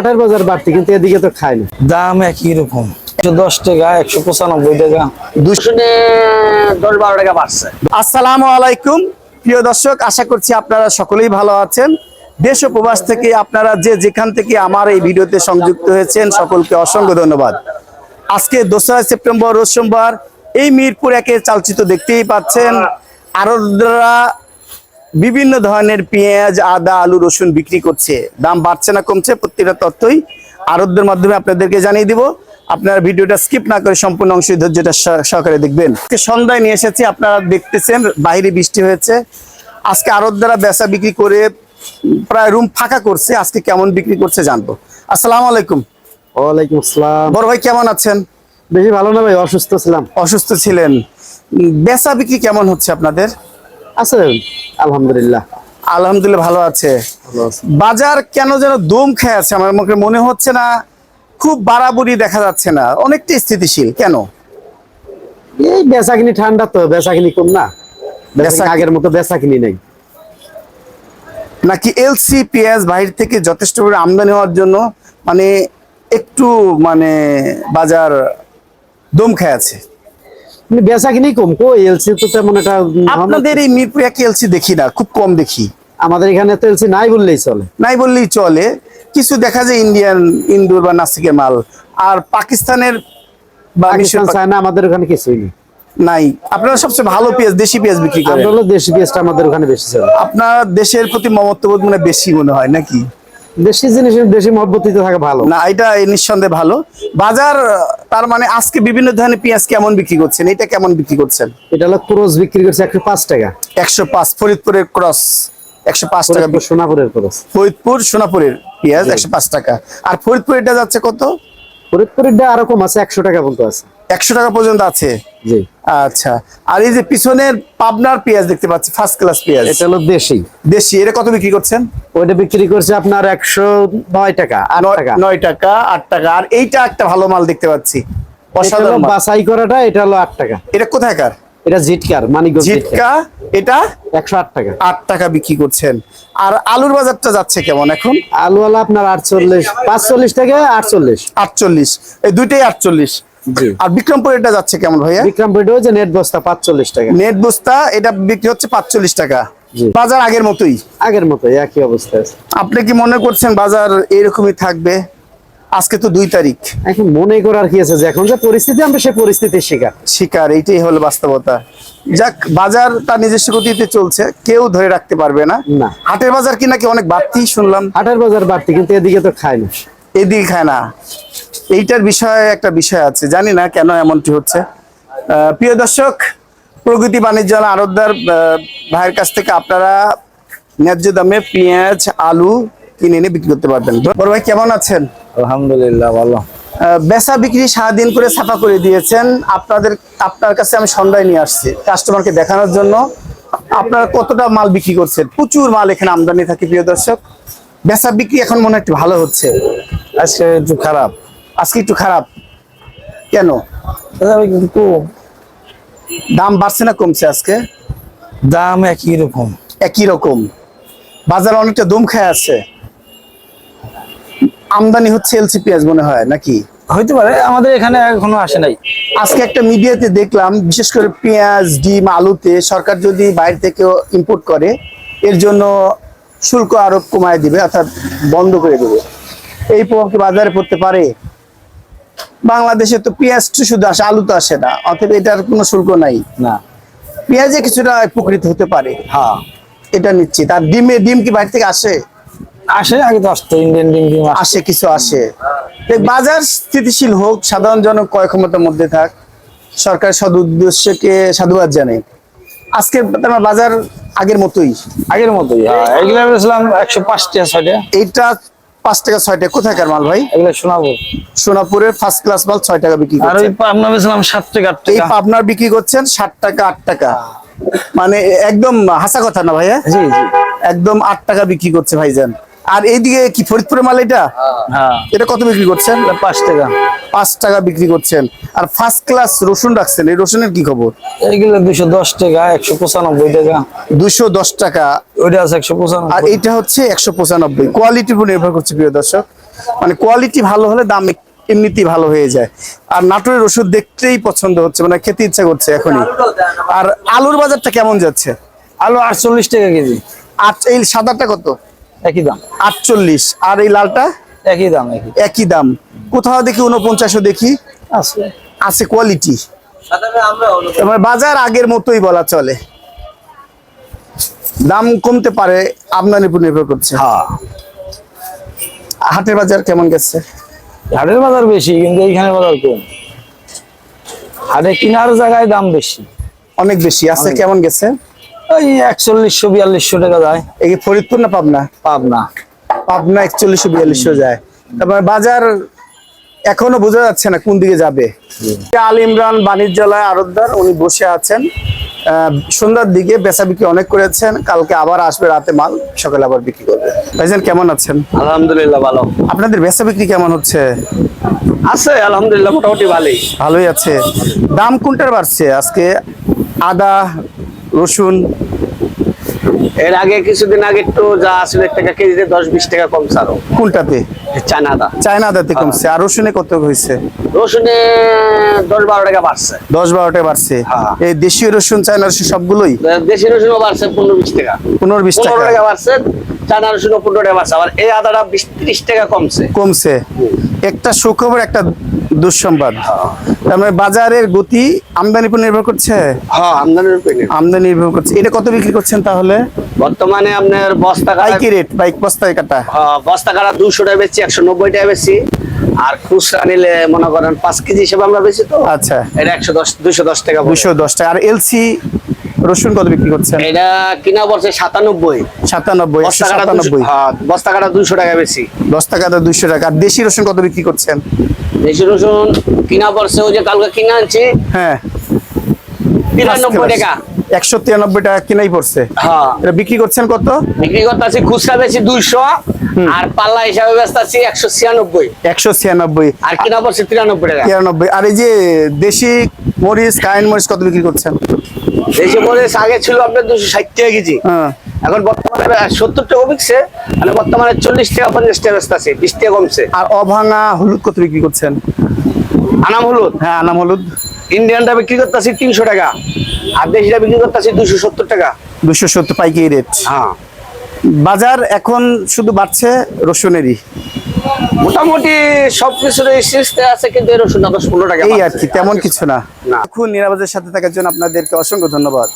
হাটের বাজার বাড়তি, কিন্তু এদিকে তো খায় না। দাম একই রকম, 110 টাকা, 195 টাকা, 210-12 টাকা বাড়ছে। আসসালামু আলাইকুম প্রিয় দর্শক, আশা করছি আপনারা সকলেই ভালো আছেন। দেশ ও প্রবাস থেকে আপনারা যে যেখান থেকে আমার এই ভিডিওতে সংযুক্ত হয়েছেন সকলকে অসংখ্য ধন্যবাদ। আজকে 2রা সেপ্টেম্বর রোজ সোমবার, এই মিরপুর একে চালচিত্র দেখতেই পাচ্ছেন। আরতরা বিভিন্ন ধরনের পেঁয়াজ, আদা, আলু, রসুন বিক্রি করছে। দাম বাড়ছে না কমছে, প্রত্যেকটা তথ্যই আরতদের মাধ্যমে আপনাদেরকে জানিয়ে দিব। আপনারা ভিডিওটা স্কিপ না করে সম্পূর্ণ অংশ ধৈর্যটা সহকারে দেখবেন। সন্ধ্যায় নিয়ে এসেছি, আপনারা দেখতেছেন বাইরে বৃষ্টি হয়েছে। আজকে আরতরা বেচা বিক্রি করে প্রায় রুম ফাঁকা করছে। আজকে কেমন বিক্রি করছে জানবো। আসসালামু আলাইকুম। ওয়ালাইকুম আসসালাম। বড় ভাই কেমন আছেন? বেশি ভালো না ভাই, অসুস্থ ছিলাম। অসুস্থ ছিলেন। বেচা বিক্রি কেমন হচ্ছে আপনাদের? আছে আলহামদুলিল্লাহ। আলহামদুলিল্লাহ ভালো আছে। বাজার কেন যেন দম খেয়ে আছে, আমার মুখে মনে হচ্ছে না খুব বাড়াবাড়ি দেখা যাচ্ছে না, অনেকটা স্থিতিশীল। কেন? এই বেচাকিনি ঠান্ডা তো, বেচাকিনি কম না, বেচা- আগের মতো বেচাকিনি নেই। নাকি এলসি পেঁয়াজ বাইরে থেকে যথেষ্ট করে আমদানি হওয়ার জন্য মানে একটু বাজার দম খেয়ে আছে? বেচাকিনি কম কো, এলসি তো তেমন একটা আপনাদের এই মিরপুর এক এলসি দেখি না, খুব কম দেখি। আমাদের এখানে তো এলসি নাই বললেই চলে। নাই বললেই চলে। কিছু দেখা যায় ইন্ডিয়ান, ইন্দুর বা নাসিকের মাল, আর পাকিস্তানের বা পাকিস্তান, মিশর চায়না, আমাদের ওখানে কিছুই নেই। নাই। আপনারা সবচেয়ে ভালো পেঁয়াজ, দেশি পেঁয়াজ বিক্রি করেন। আমরা হলো দেশি পেঁয়াজটা আমাদের ওখানে বেশি চলে। আপনার দেশের প্রতি মমত্ববোধ বেশি মনে হয় নাকি? দেশি জিনিস দেশি মহব্বতিতে থাকে ভালো। না, এটা নিঃসন্দেহে ভালো। বাজার তার মানে আজকে বিভিন্ন ধরনের পেঁয়াজ কেমন বিক্রি করছেন? এটা কেমন বিক্রি করছেন? এটা হলো ক্রস বিক্রি করছে 105 টাকা। 105 ফরিদপুরের ক্রস 105 টাকা। সোনাপুরের ক্রস। ফরিদপুর সোনাপুরের পেঁয়াজ 105 টাকা। আর ফরিদপুর এটা যাচ্ছে কত? ফরিদপুরের আরো কম আছে, 100 টাকা পর্যন্ত আছে। 100 টাকা পর্যন্ত আছে। জি। আচ্ছা। আর এই যে পিছনের পাবনার পেঁয়াজ দেখতে পাচ্ছি, ফার্স্ট ক্লাস পেঁয়াজ, এটা হলো দেশি। দেশি, এটা কত বিক্রি করছেন? ওইটা বিক্রি করছে আপনার 109 টাকা, 8 টাকা। 9 টাকা, 8 টাকা। আর এইটা একটা ভালো মাল দেখতে পাচ্ছি, এটা হলো অসাধারণ মাল। বাছাই করাটা, এটা হলো 8 টাকা। এটা কোথায়কার? এটা জিটকার, মানিকগঞ্জ জিটকা। এটা 108 টাকা। 8 টাকা বিক্রি করছেন। আর আলুর বাজারটা যাচ্ছে কেমন এখন? আলুওয়ালা আপনার 48, 45 থেকে 48। 48, এই দুইটাই 48। জি। আর বিক্রমপুর এটা যাচ্ছে কেমন ভাইয়া? বিক্রমপুর যে নেট বস্তা 45 টাকা। নেট বস্তা এটা বিক্রি হচ্ছে 45 টাকা। জি। বাজার আগের মতোই? আগের মতো একই অবস্থা আছে। আপনি কি মনে করছেন বাজার এরকমই থাকবে? আজকে তো 2 তারিখ। এখন মনে করার কি আছে, যে এখন যে পরিস্থিতি, আমরা সেই পরিস্থিতির শিকার, এইটাই হলো বাস্তবতা। যাক, বাজার তার নিজস্ব গতিতে চলছে, কেউ ধরে রাখতে পারবে না। না। হাটের বাজার কি নাকি অনেক বাড়তি শুনলাম? হাটের বাজার বাড়তি, কিন্তু এদিকে তো খায় না। এদিকে খায় না, এইটার বিষয়ে একটা বিষয় আছে, জানি না কেন এমনটি হচ্ছে। প্রিয় দর্শক, প্রগতি বাণিজ্য আড়তদার ভাইয়ের কাছ থেকে আপনারা ন্যায্য দামে পেঁয়াজ, আলু কিনে এনে বিক্রি করতে পারবেন। বড় ভাই কেমন আছেন? আলহামদুলিল্লাহ ভালো। বেচা বিক্রি সারাদিন করে ছাপা করে দিয়েছেন। আপনার কাছে আমি সন্ধ্যায় নিয়ে আসছি কাস্টমারকে দেখানোর জন্য। আপনারা কতটা মাল বিক্রি করছেন? প্রচুর মাল এখানে আমদানি থাকে। প্রিয় দর্শক, বেচা বিক্রি এখন মনে হয় একটু ভালো হচ্ছে। আজকে একটু খারাপ। আজকে একটু খারাপ কেন? কিন্তু দাম বাড়ছে না কমছে? আজকে দাম একই রকম। একই রকম। বাজার অনেকটা দম খেয়ে আছে। আমদানি হচ্ছে এলসি পেঁয়াজ মনে হয় নাকি? হইতে পারে, আমাদের এখানে এখনো আসে নাই। আজকে একটা মিডিয়াতে দেখলাম, বিশেষ করে পেঁয়াজ, ডিম, আলুতে সরকার যদি বাইরে থেকে ইম্পোর্ট করে, এর জন্য শুল্ক আরো কমায় দিবে, অর্থাৎ বন্ধ করে দেবে। এই প্রভাব কি বাজারে পড়তে পারে? বাংলাদেশে তো পেঁয়াজ শুধু আসে, আলু তো আসে না, অতএব এটার কোনো শুল্ক নাই। না, পেঁয়াজে কিছুটা উপকৃত হতে পারে, হ্যাঁ এটা নিশ্চিত। আর ডিম কি বাইরে থেকে আসে? আসে, আগে তো আসতো, ইন্ডিয়ান ডিম আসে, কিছু আসে। বাজার স্থিতিশীল হোক, সাধারণ জন ক্রয় ক্ষমতার মধ্যে থাক, সরকার সদ উদ্দেশ্যকে সাধুবাদ জানাই। আজকে তোমার বাজার আগের মতোই? আগের মতোই। হ্যাঁ, এগুলো বেচলাম 105 টাকা 6 টাকা। এইটা 5 টাকা 6 টাকা। কোথাকার মাল ভাই? এগুলো শোনাবো। সোনাপুরের ফার্স্ট ক্লাস মাল 6 টাকা বিক্রি আর ওই করছেন। পাবনা বেচলাম 7 টাকা 8 এই টাকা। পাবনার বিক্রি করছেন 60 টাকা 8 টাকা। মানে একদম হাসা কথা না ভাইয়া? জি জি। একদম 8 টাকা বিক্রি করছে ভাইজান। আর এইদিকে কি ফরিদপুরের মাল এটা? হ্যাঁ, এটা কত বিক্রি করছেন? 5 টাকা। 5 টাকা বিক্রি করছেন। আর ফার্স্ট ক্লাস রসুন রাখছেন, এই রসুনের কি খবর? এইগুলো 210 টাকা, 195 টাকা। 210 টাকা। ওইটা আছে 195। আর এইটা হচ্ছে 195। কোয়ালিটির উপর নির্ভর করছে প্রিয় দর্শক। মানে কোয়ালিটি ভালো হলে দাম এমনিতেই ভালো হয়ে যায়। আর নাটোরের ওষুধ দেখতেই পছন্দ হচ্ছে, মানে খেতে ইচ্ছা করছে এখনই। আর আলুর বাজারটা কেমন যাচ্ছে? আলু 48 টাকা কেজি। এই সাদাটা কত? একই দাম। 48। আর এই লালটা? একই দাম। একই দাম। কোথাও দেখি 49ও দেখি। আছে আছে কোয়ালিটি। মানে বাজার আগের মতোই বলা চলে, দাম কমতে পারে, আমদানির উপর নির্ভর করছে। হ্যাঁ, হাটের বাজার কেমন গেছে? হাটের বাজার বেশি, কিন্তু এইখানে বাজার কম। হাটে কিনার জায়গায় দাম বেশি, অনেক বেশি আছে। কেমন গেছে? ওই 4100-4200 টাকা যায়। এই ফরিদপুর না পাবনা? পাবনা। পাবনা 4100-4200 যায়। তারপর বাজার এখনো বোঝা যাচ্ছে না কোন দিকে যাবে। আল ইমরান বাণিজ্যালয় আড়তদার, উনি বসে আছেন। সন্ধ্যার দিকে বেচা বিক্রি অনেক করেছেন, কালকে আবার আসবে রাতে মাল, সকালে আবার বিক্রি করবে। ভাইজান কেমন আছেন? আলহামদুলিল্লাহ ভালো আপনাদের বেচা বিক্রি কেমন হচ্ছে? আছে, আলহামদুলিল্লাহ মোটামুটি ভালোই। ভালোই আছে। দাম কোনটার বাড়ছে আজকে? আদা, রসুন? এর আগে কিছুদিন আগে একটু যা আসলে টাকা কেজিতে 10-20 টাকা কমছে আরো। কোনটাতে? চায়না আদা। চায়না আদাতে কমছে। আর রসুনে কত হয়েছে? রসুনে 10-12 টাকা বাড়ছে। 10-12 টাকা বাড়ছে। হ্যাঁ। এই দেশীয় রসুন, চায়না রসুন সবগুলোই দেশি রসুনও বাড়ছে 15-20 টাকা। 15-20 টাকা 15 টাকা বাড়ছে। চায়না রসুনও 15 টাকা বাড়ছে। আবার এই আদাটা 20-30 টাকা কমছে। কমছে। একটা সুখবর, একটা দুঃসংবাদ। তার মানে বাজারের গতি আমদানির উপর নির্ভর করছে। হ্যাঁ, আমদানির উপরে নির্ভর। আমদানি নির্ভর করছে। এটা কত বিক্রি করছেন তাহলে? বর্তমানে আপনার বস্তা কাটা, পাইকি রেট, বাইক বস্তায় কাটা। বস্তা কাটা 200 টাকা বেচছি, 190 টাকা বেচছি। আর খুচরা নিলে মনে করেন 5 কেজি হিসেবে আমরা বেচি তো। আচ্ছা, এটা 210 টাকা পড়ে। 210 টাকা। আর এলসি রসুন কত বিক্রি করছেন? এটা কিনা পড়ছে 97। 97, বস্তা কাটা 197। হ্যাঁ, বস্তা কাটা 200 টাকা বেশি। 10 টাকা 200 টাকা। আর দেশি রসুন কত বিক্রি করছেন? দেশি রসুন কিনা পড়ছে, ওই যে কালকে কিনা আনছি হ্যাঁ, 93 টাকা। 193 টাকা কিনাই পড়ছে। হ্যাঁ, এটা বিক্রি করছেন কত? বিক্রি করতেছি খুচরা বেশি 200, আর পাল্লা হিসাবে বেচতেছি 196। 196। আর কিনা পড়ছে 93 টাকা। 93। আর এই যে দেশি মরিচ, কাইন মরিচ কত বিক্রি করছেন? দেশি মরিচ আগে ছিল আপনার 260 টাকা কেজি, হ্যাঁ, এখন বর্তমানে 70 টাকা বিকছে। মানে বর্তমানে 40 টাকা 50 টাকা বেচতেছি, 20 টাকা কমছে। আর অভাঙা হলুদ কত বিক্রি করছেন? আনাম হলুদ, হ্যাঁ, আনাম হলুদ ইন্ডিয়ানটা বিক্রি করতেছি 300 টাকা, আর দেশিটা বিক্রি করতেছি 270 টাকা। 270 পাইকারি রেট। হ্যাঁ, বাজার এখন শুধু বাড়ছে রসুনেরই, মোটামুটি সবকিছুর শীর্ষে আছে, কিন্তু এর রসুন 10-15 টাকা এই আর বাড়ছে। কি, তেমন কিছু না। না। এখন নিরাপদের সাথে থাকার জন্য আপনাদেরকে অসংখ্য ধন্যবাদ।